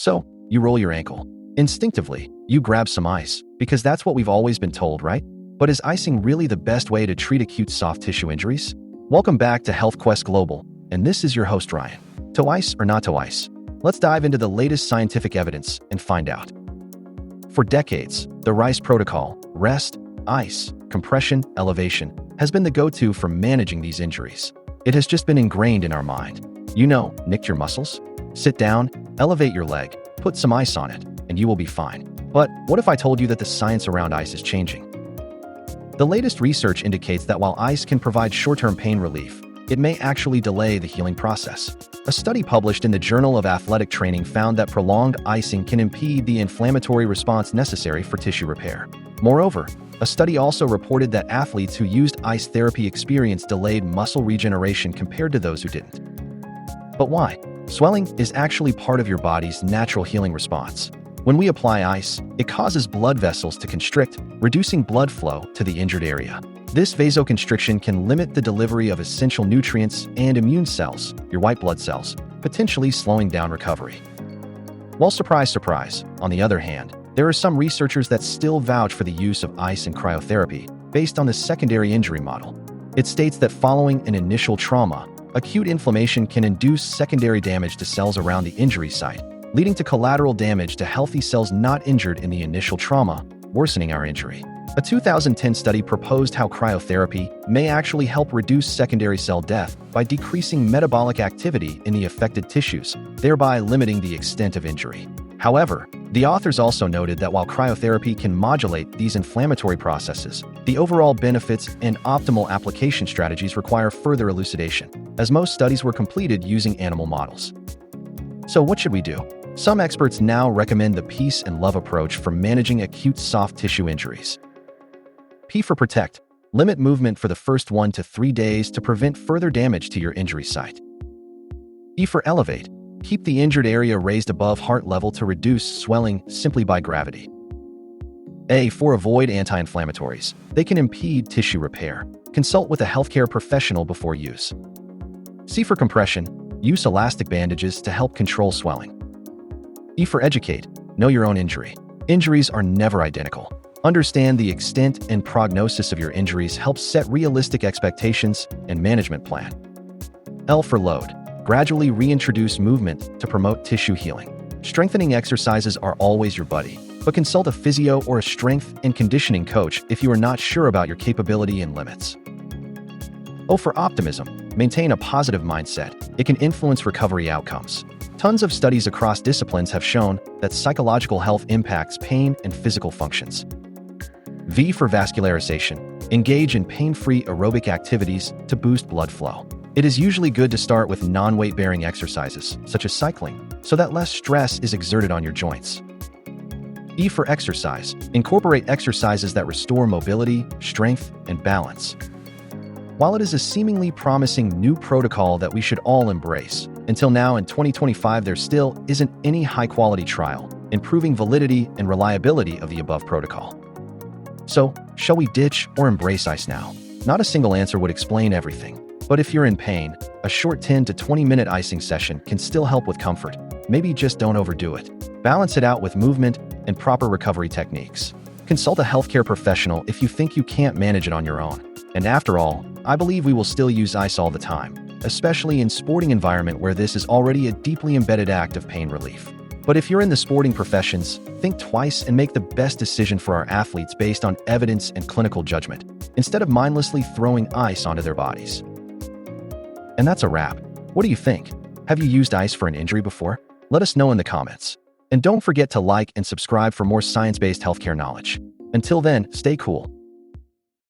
So, you roll your ankle. Instinctively, you grab some ice, because that's what we've always been told, right? But is icing really the best way to treat acute soft tissue injuries? Welcome back to Health Quest Global, and this is your host Ryan. To ice or not to ice? Let's dive into the latest scientific evidence and find out. For decades, the RICE protocol, rest, ice, compression, elevation, has been the go-to for managing these injuries. It has just been ingrained in our mind. You know, nick your muscles? Sit down, elevate your leg, put some ice on it, and you will be fine. But what if I told you that the science around ice is changing? The latest research indicates that while ice can provide short-term pain relief, it may actually delay the healing process. A study published in the Journal of Athletic Training found that prolonged icing can impede the inflammatory response necessary for tissue repair. Moreover, a study also reported that athletes who used ice therapy experienced delayed muscle regeneration compared to those who didn't. But why? Swelling is actually part of your body's natural healing response. When we apply ice, it causes blood vessels to constrict, reducing blood flow to the injured area. This vasoconstriction can limit the delivery of essential nutrients and immune cells, your white blood cells, potentially slowing down recovery. Well, surprise, surprise, on the other hand, there are some researchers that still vouch for the use of ice in cryotherapy based on the secondary injury model. It states that following an initial trauma, acute inflammation can induce secondary damage to cells around the injury site, leading to collateral damage to healthy cells not injured in the initial trauma, worsening our injury. A 2010 study proposed how cryotherapy may actually help reduce secondary cell death by decreasing metabolic activity in the affected tissues, thereby limiting the extent of injury. However, the authors also noted that while cryotherapy can modulate these inflammatory processes, the overall benefits and optimal application strategies require further elucidation, as most studies were completed using animal models. So what should we do? Some experts now recommend the peace and love approach for managing acute soft tissue injuries. P for protect. Limit movement for the first 1 to 3 days to prevent further damage to your injury site. E for elevate. Keep the injured area raised above heart level to reduce swelling simply by gravity. A for avoid anti-inflammatories. They can impede tissue repair. Consult with a healthcare professional before use. C for compression. Use elastic bandages to help control swelling. E for educate. Know your own injury. Injuries are never identical. Understand the extent and prognosis of your injuries helps set realistic expectations and management plan. L for load. Gradually reintroduce movement to promote tissue healing. Strengthening exercises are always your buddy, but consult a physio or a strength and conditioning coach if you are not sure about your capability and limits. O for optimism. Maintain a positive mindset. It can influence recovery outcomes. Tons of studies across disciplines have shown that psychological health impacts pain and physical functions. V for vascularization. Engage in pain-free aerobic activities to boost blood flow. It is usually good to start with non-weight-bearing exercises, such as cycling, so that less stress is exerted on your joints. E for exercise. Incorporate exercises that restore mobility, strength, and balance. While it is a seemingly promising new protocol that we should all embrace, until now in 2025 there still isn't any high-quality trial improving validity and reliability of the above protocol. So, shall we ditch or embrace ice now? Not a single answer would explain everything, but if you're in pain, a short 10 to 20-minute icing session can still help with comfort. Maybe just don't overdo it. Balance it out with movement and proper recovery techniques. Consult a healthcare professional if you think you can't manage it on your own. And after all, I believe we will still use ice all the time, especially in sporting environment where this is already a deeply embedded act of pain relief. But if you're in the sporting professions, think twice and make the best decision for our athletes based on evidence and clinical judgment, instead of mindlessly throwing ice onto their bodies. And that's a wrap. What do you think? Have you used ice for an injury before? Let us know in the comments. And don't forget to like and subscribe for more science-based healthcare knowledge. Until then, stay cool.